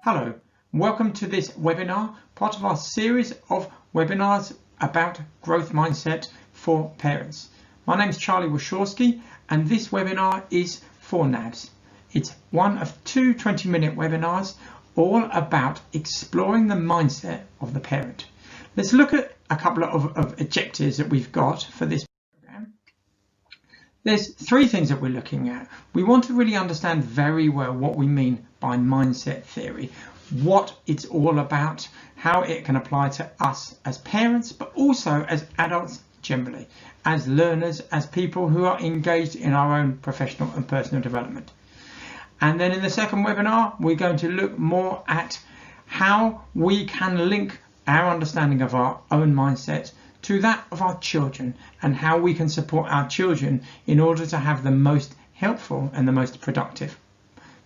Hello, welcome to this webinar, part of our series of webinars about growth mindset for parents. My name is Charlie Warshawski and this webinar is for NABS. It's one of two 20-minute webinars all about exploring the mindset of the parent. Let's look at a couple of objectives that we've got for this program. There's three things that we're looking at. We want to really understand very well what we mean by mindset theory, what it's all about, how it can apply to us as parents, but also as adults generally, as learners, as people who are engaged in our own professional and personal development. And then in the second webinar, we're going to look more at how we can link our understanding of our own mindset to that of our children and how we can support our children in order to have the most helpful and the most productive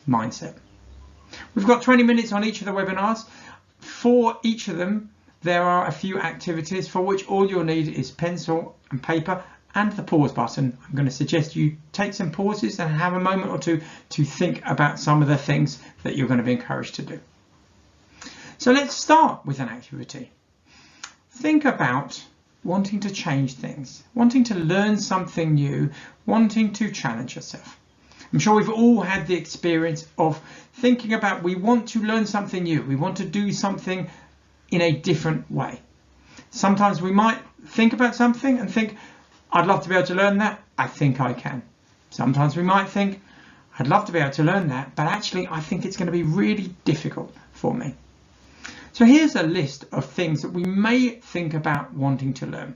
mindset. We've got 20 minutes on each of the webinars. For each of them, there are a few activities for which all you'll need is pencil and paper and the pause button. I'm going to suggest you take some pauses and have a moment or two to think about some of the things that you're going to be encouraged to do. So let's start with an activity. Think about wanting to change things, wanting to learn something new, wanting to challenge yourself. I'm sure we've all had the experience of thinking about we want to learn something new, we want to do something in a different way. Sometimes we might think about something and think, I'd love to be able to learn that, I think I can. Sometimes we might think, I'd love to be able to learn that, but actually I think it's going to be really difficult for me. So here's a list of things that we may think about wanting to learn.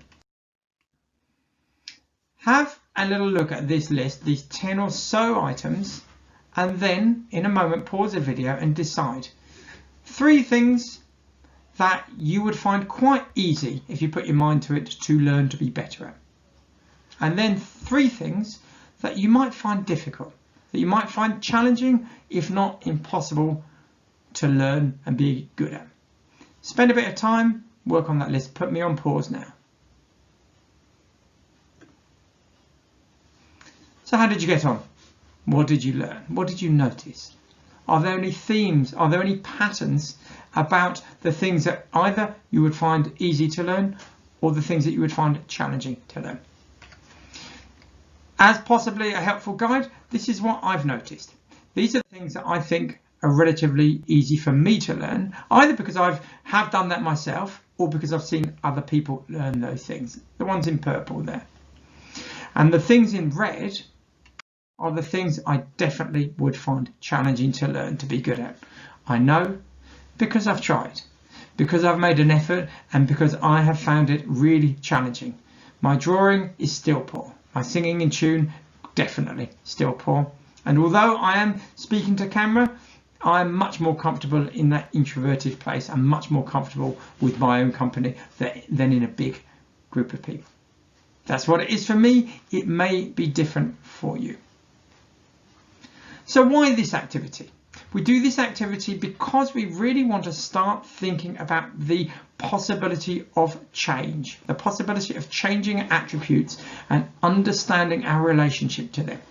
Have a little look at this list, these 10 or so items, and then in a moment pause the video and decide 3 things that you would find quite easy if you put your mind to it to learn to be better at. And then 3 things that you might find difficult, that you might find challenging, if not impossible, to learn and be good at. Spend a bit of time, work on that list. Put me on pause now. So how did you get on? What did you learn? What did you notice? Are there any themes? Are there any patterns about the things that either you would find easy to learn or the things that you would find challenging to learn? As possibly a helpful guide, this is what I've noticed. These are the things that I think are relatively easy for me to learn, either because I have done that myself or because I've seen other people learn those things. The ones in purple there. And the things in red are the things I definitely would find challenging to learn to be good at. I know because I've tried, because I've made an effort, and because I have found it really challenging. My drawing is still poor. My singing in tune, definitely still poor. And although I am speaking to camera, I'm much more comfortable in that introverted place. I'm much more comfortable with my own company than in a big group of people. That's what it is for me. It may be different for you. So why this activity? We do this activity because we really want to start thinking about the possibility of change, the possibility of changing attributes and understanding our relationship to them.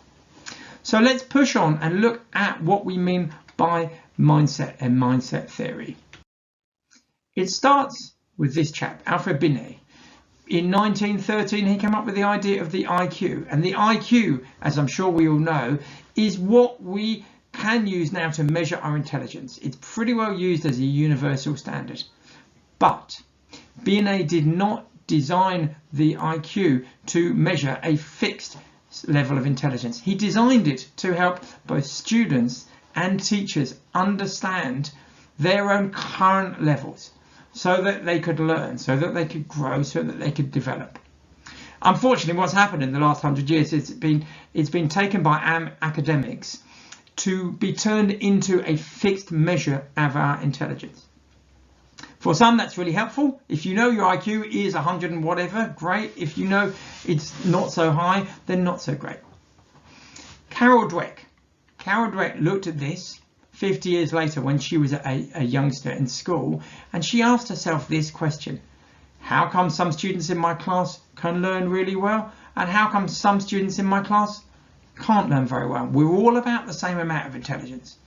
So let's push on and look at what we mean by mindset and mindset theory. It starts with this chap, Alfred Binet. In 1913, he came up with the idea of the IQ. And the IQ, as I'm sure we all know, is what we can use now to measure our intelligence. It's pretty well used as a universal standard. But Binet did not design the IQ to measure a fixed level of intelligence. He designed it to help both students and teachers understand their own current levels so that they could learn, so that they could grow, so that they could develop. Unfortunately, what's happened in the last 100 years is it's been taken by academics to be turned into a fixed measure of our intelligence. For some, that's really helpful. If you know your IQ is 100 and whatever, great. If you know it's not so high, then not so great. Carol Dweck looked at this 50 years later when she was a youngster in school, and she asked herself this question: how come some students in my class can learn really well, and how come some students in my class can't learn very well? We're all about the same amount of intelligence.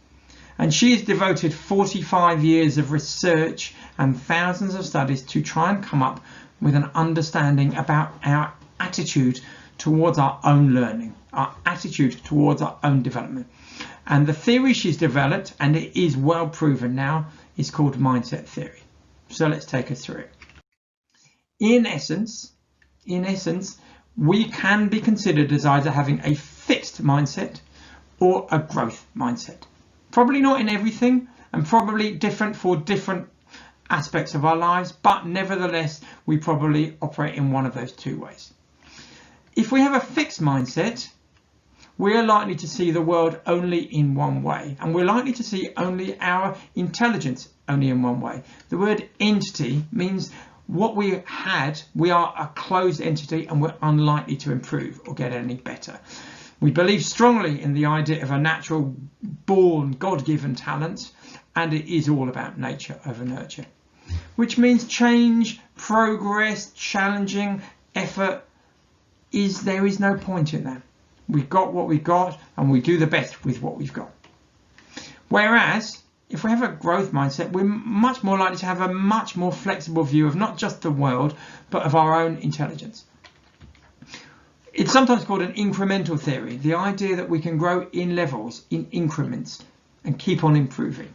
And she has devoted 45 years of research and thousands of studies to try and come up with an understanding about our attitude towards our own learning, our attitude towards our own development. And the theory she's developed, and it is well proven now, is called mindset theory. So let's take her through it. In essence, we can be considered as either having a fixed mindset or a growth mindset. Probably not in everything, and probably different for different aspects of our lives, but nevertheless, we probably operate in one of those two ways. If we have a fixed mindset, we are likely to see the world only in one way, and we're likely to see only our intelligence only in one way. The word entity means what we had, we are a closed entity and we're unlikely to improve or get any better. We believe strongly in the idea of a natural born God-given talent, and it is all about nature over nurture, which means change, progress, challenging, effort. There is no point in that. We've got what we've got and we do the best with what we've got. Whereas if we have a growth mindset, we're much more likely to have a much more flexible view of not just the world, but of our own intelligence. It's sometimes called an incremental theory, the idea that we can grow in levels, in increments, and keep on improving.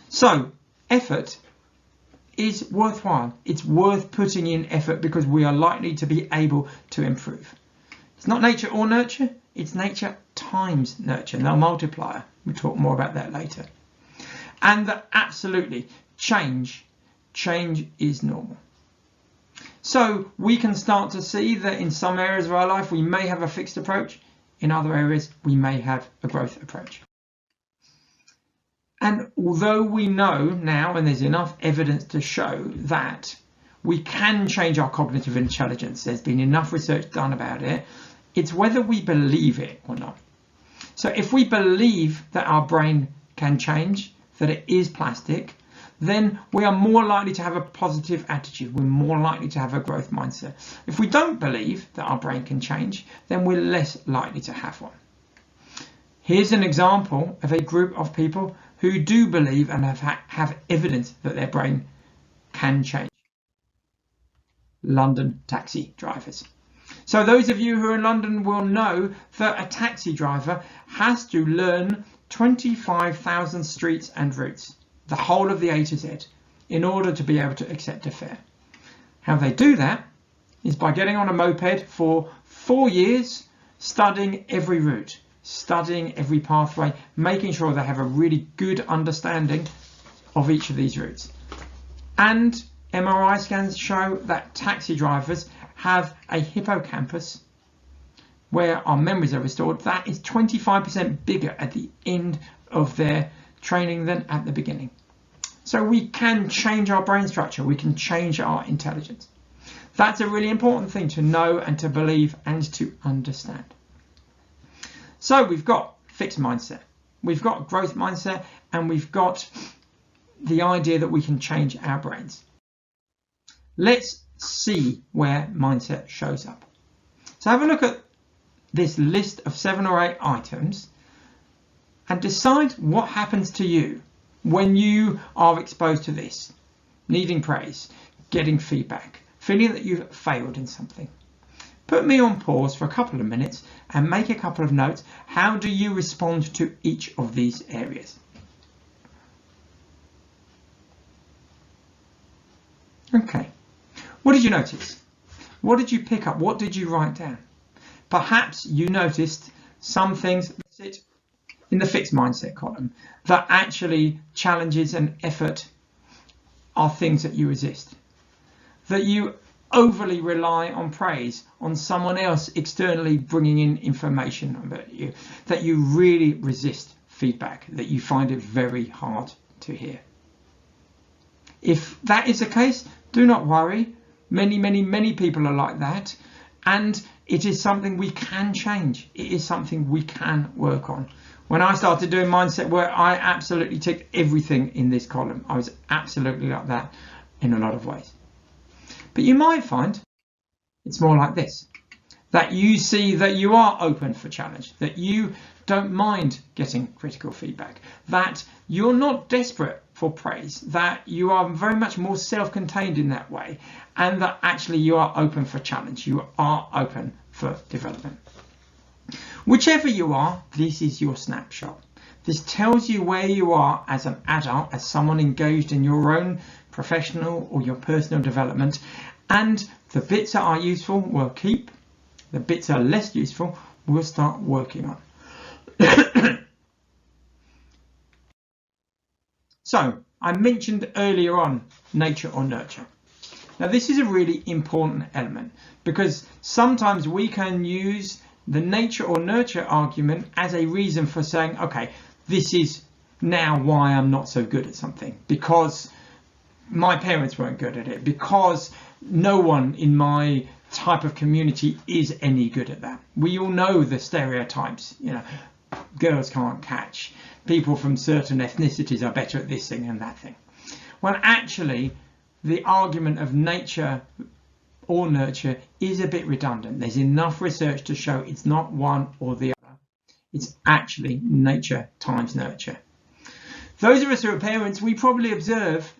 So effort is worthwhile. It's worth putting in effort because we are likely to be able to improve. It's not nature or nurture, it's nature times nurture, no multiplier. We'll talk more about that later. And that absolutely change is normal. So we can start to see that in some areas of our life we may have a fixed approach, in other areas we may have a growth approach. And although we know now, and there's enough evidence to show that we can change our cognitive intelligence, there's been enough research done about it, it's whether we believe it or not. So if we believe that our brain can change, that it is plastic, then we are more likely to have a positive attitude. We're more likely to have a growth mindset. If we don't believe that our brain can change, then we're less likely to have one. Here's an example of a group of people who do believe and have evidence that their brain can change. London taxi drivers. So those of you who are in London will know that a taxi driver has to learn 25,000 streets and routes, the whole of the A to Z, in order to be able to accept a fare. How they do that is by getting on a moped for 4 years, studying every route, studying every pathway, making sure they have a really good understanding of each of these routes. And MRI scans show that taxi drivers have a hippocampus where our memories are restored. That is 25% bigger at the end of their training than at the beginning. So we can change our brain structure, we can change our intelligence. That's a really important thing to know and to believe and to understand. So we've got fixed mindset, we've got growth mindset, and we've got the idea that we can change our brains. Let's see where mindset shows up. So have a look at this list of 7 or 8 items and decide what happens to you when you are exposed to this. Needing praise, getting feedback, feeling that you've failed in something. Put me on pause for a couple of minutes and make a couple of notes. How do you respond to each of these areas? Okay. What did you notice? What did you pick up? What did you write down? Perhaps you noticed some things that sit in the fixed mindset column, that actually challenges and effort are things that you resist. That you overly rely on praise, on someone else externally bringing in information about you, that you really resist feedback, that you find it very hard to hear. If that is the case, do not worry. Many people are like that, and it is something we can change. It is something we can work on. When I started doing mindset work, I absolutely ticked everything in this column. I was absolutely like that in a lot of ways. But you might find it's more like this, that you see that you are open for challenge, that you don't mind getting critical feedback, that you're not desperate for praise, that you are very much more self-contained in that way, and that actually you are open for challenge, you are open for development. Whichever you are, this is your snapshot. This tells you where you are as an adult, as someone engaged in your own professional or your personal development, and the bits that are useful we'll keep, the bits that are less useful we'll start working on. So I mentioned earlier on nature or nurture. Now this is a really important element, because sometimes we can use the nature or nurture argument as a reason for saying, okay, this is now why I'm not so good at something, because my parents weren't good at it, because no one in my type of community is any good at that. We all know the stereotypes, you know, girls can't catch, people from certain ethnicities are better at this thing and that thing. Well, actually, the argument of nature or nurture is a bit redundant. There's enough research to show it's not one or the other. It's actually nature times nurture. Those of us who are parents, we probably observe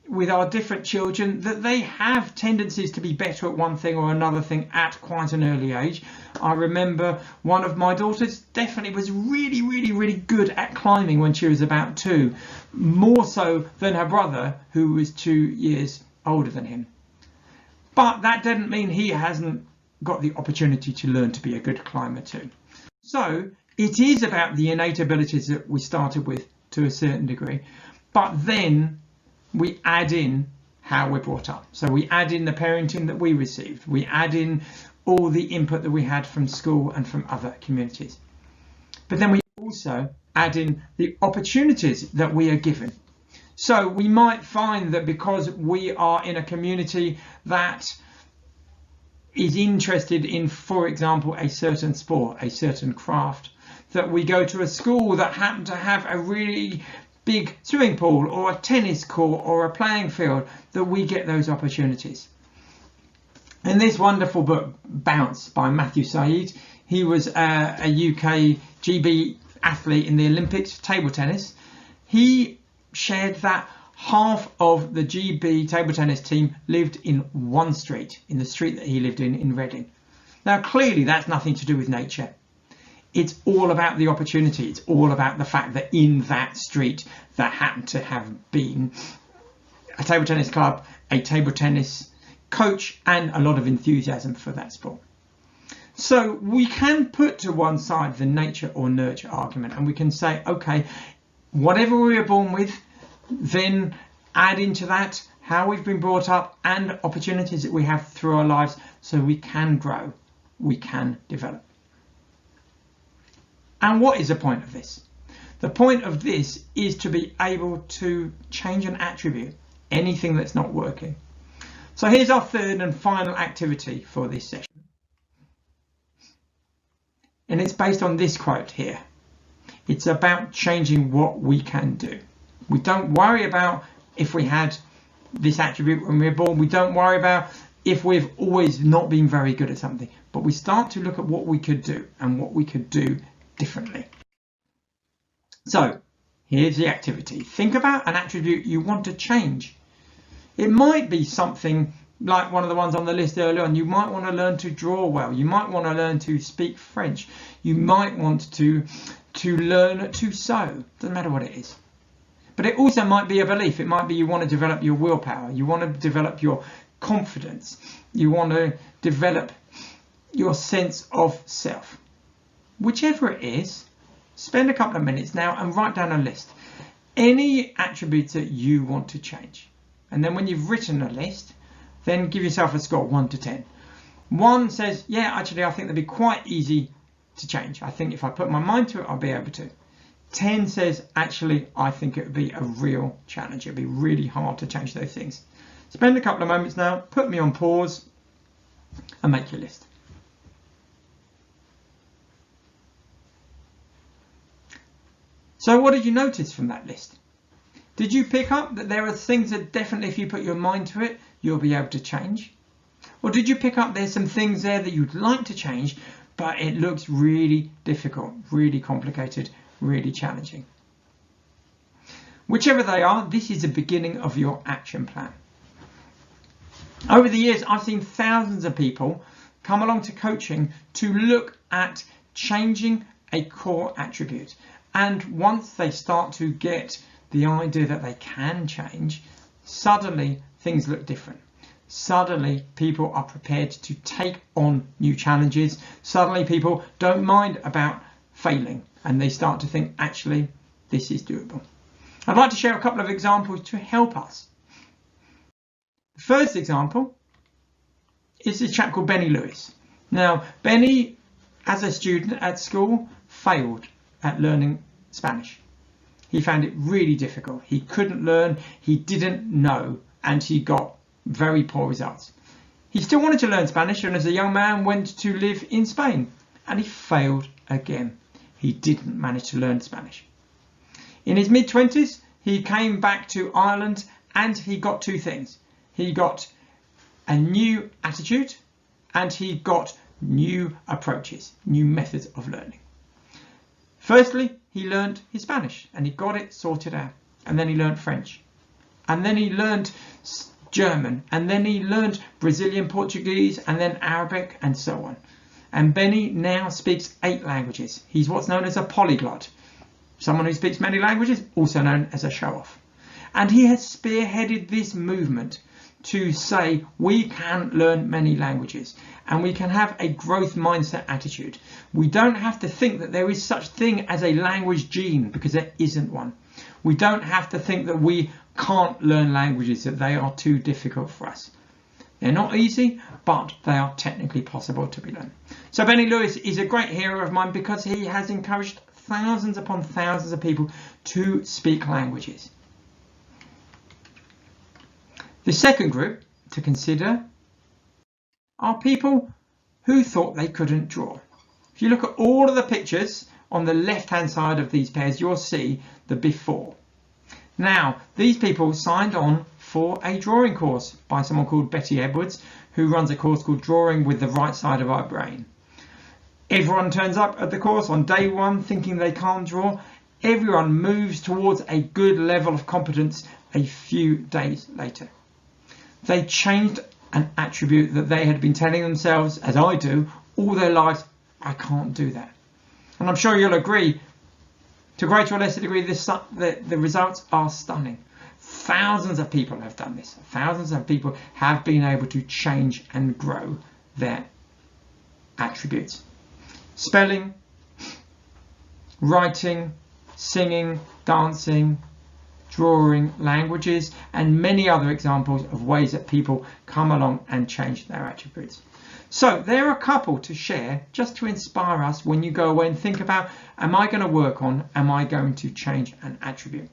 with our different children that they have tendencies to be better at one thing or another thing at quite an early age. I remember one of my daughters definitely was really good at climbing when she was about 2, more so than her brother, who was 2 years older than him. But that didn't mean he hasn't got the opportunity to learn to be a good climber too. So it is about the innate abilities that we started with to a certain degree, but then we add in how we're brought up. So we add in the parenting that we received. We add in all the input that we had from school and from other communities. But then we also add in the opportunities that we are given. So we might find that because we are in a community that is interested in, for example, a certain sport, a certain craft, that we go to a school that happen to have a really big swimming pool or a tennis court or a playing field, that we get those opportunities. In this wonderful book, Bounce by Matthew Said, he was a UK GB athlete in the Olympics, table tennis. He shared that half of the GB table tennis team lived in one street, in the street that he lived in Reading. Now clearly that's nothing to do with nature. It's all about the opportunity. It's all about the fact that in that street there happened to have been a table tennis club, a table tennis coach, and a lot of enthusiasm for that sport. So we can put to one side the nature or nurture argument, and we can say, okay, whatever we were born with, then add into that how we've been brought up and opportunities that we have through our lives, so we can grow, we can develop. And what is the point of this? The point of this is to be able to change an attribute, anything that's not working. So here's our third and final activity for this session. And it's based on this quote here. It's about changing what we can do. We don't worry about if we had this attribute when we were born. We don't worry about if we've always not been very good at something. But we start to look at what we could do and what we could do differently. So here's the activity. Think about an attribute you want to change. It might be something like one of the ones on the list earlier on. You might want to learn to draw well. You might want to learn to speak French. You might want to learn to sew. Doesn't matter what it is. But it also might be a belief. It might be you want to develop your willpower. You want to develop your confidence. You want to develop your sense of self. Whichever it is, spend a couple of minutes now and write down a list. Any attributes that you want to change. And then when you've written a list, then give yourself a score, 1 to 10. 1 says, yeah, actually, I think they'd be quite easy to change. I think if I put my mind to it, I'll be able to. 10 says, actually, I think it would be a real challenge. It'd be really hard to change those things. Spend a couple of moments now, put me on pause and make your list. So what did you notice from that list? Did you pick up that there are things that definitely, if you put your mind to it, you'll be able to change? Or did you pick up there's some things there that you'd like to change, but it looks really difficult, really complicated, really challenging? Whichever they are, this is the beginning of your action plan. Over the years, I've seen thousands of people come along to coaching to look at changing a core attribute. And once they start to get the idea that they can change, suddenly things look different. Suddenly people are prepared to take on new challenges. Suddenly people don't mind about failing and they start to think, actually, this is doable. I'd like to share a couple of examples to help us. The first example is this chap called Benny Lewis. Now, Benny, as a student at school, failed at learning Spanish. He found it really difficult. He couldn't learn, he didn't know, and he got very poor results. He still wanted to learn Spanish, and as a young man went to live in Spain, and he failed again. He didn't manage to learn Spanish. In his mid-20s, he came back to Ireland and he got two things. He got a new attitude and he got new approaches, new methods of learning. Firstly, he learned his Spanish and he got it sorted out. And then he learned French. And then he learned German. And then he learned Brazilian Portuguese and then Arabic and so on. And Benny now speaks 8 languages. He's what's known as a polyglot. Someone who speaks many languages, also known as a show-off. And he has spearheaded this movement to say we can learn many languages and we can have a growth mindset attitude. We don't have to think that there is such thing as a language gene, because there isn't one. We don't have to think that we can't learn languages, that they are too difficult for us. They're not easy, but they are technically possible to be learned. So Benny Lewis is a great hero of mine because he has encouraged thousands upon thousands of people to speak languages. The second group to consider are people who thought they couldn't draw. If you look at all of the pictures on the left-hand side of these pairs, you'll see the before. Now, these people signed on for a drawing course by someone called Betty Edwards, who runs a course called Drawing with the Right Side of Our Brain. Everyone turns up at the course on day one thinking they can't draw. Everyone moves towards a good level of competence a few days later. They changed an attribute that they had been telling themselves, as I do, all their lives, I can't do that. And I'm sure you'll agree, to a greater or lesser degree, the results are stunning. Thousands of people have done this. Thousands of people have been able to change and grow their attributes. Spelling, writing, singing, dancing, drawing, languages, and many other examples of ways that people come along and change their attributes. So there are a couple to share just to inspire us when you go away and think about, am I going to work on, am I going to change an attribute?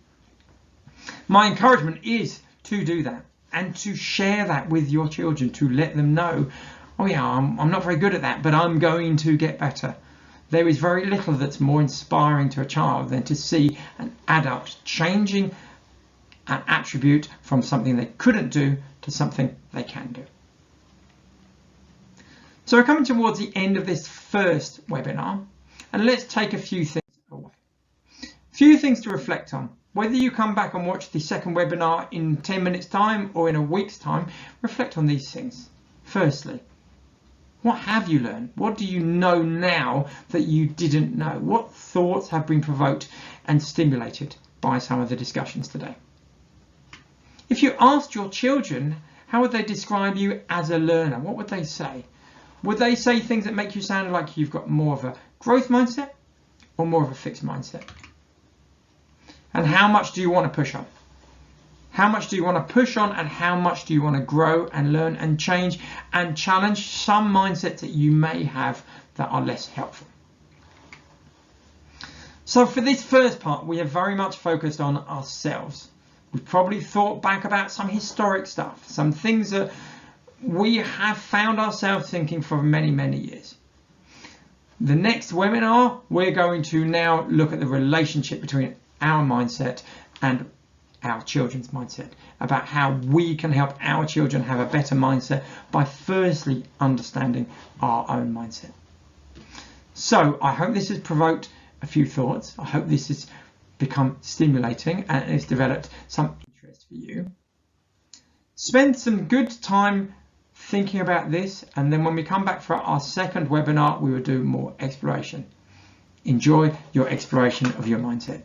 My encouragement is to do that and to share that with your children, to let them know, oh yeah, I'm not very good at that, but I'm going to get better. There is very little that's more inspiring to a child than to see an adult changing an attribute from something they couldn't do to something they can do. So we're coming towards the end of this first webinar, and let's take a few things away. A few things to reflect on. Whether you come back and watch the second webinar in 10 minutes time or in a week's time, reflect on these things. Firstly, what have you learned? What do you know now that you didn't know? What thoughts have been provoked and stimulated by some of the discussions today? If you asked your children, how would they describe you as a learner? What would they say? Would they say things that make you sound like you've got more of a growth mindset or more of a fixed mindset? And how much do you want to push on? How much do you want to push on, and how much do you want to grow and learn and change and challenge some mindsets that you may have that are less helpful? So for this first part, we have very much focused on ourselves. We've probably thought back about some historic stuff, some things that we have found ourselves thinking for many, many years. The next webinar, we're going to now look at the relationship between our mindset and our children's mindset, about how we can help our children have a better mindset by firstly understanding our own mindset. So I hope this has provoked a few thoughts. I hope this has become stimulating and it's developed some interest for you. Spend some good time thinking about this, and then when we come back for our second webinar, we will do more exploration. Enjoy your exploration of your mindset.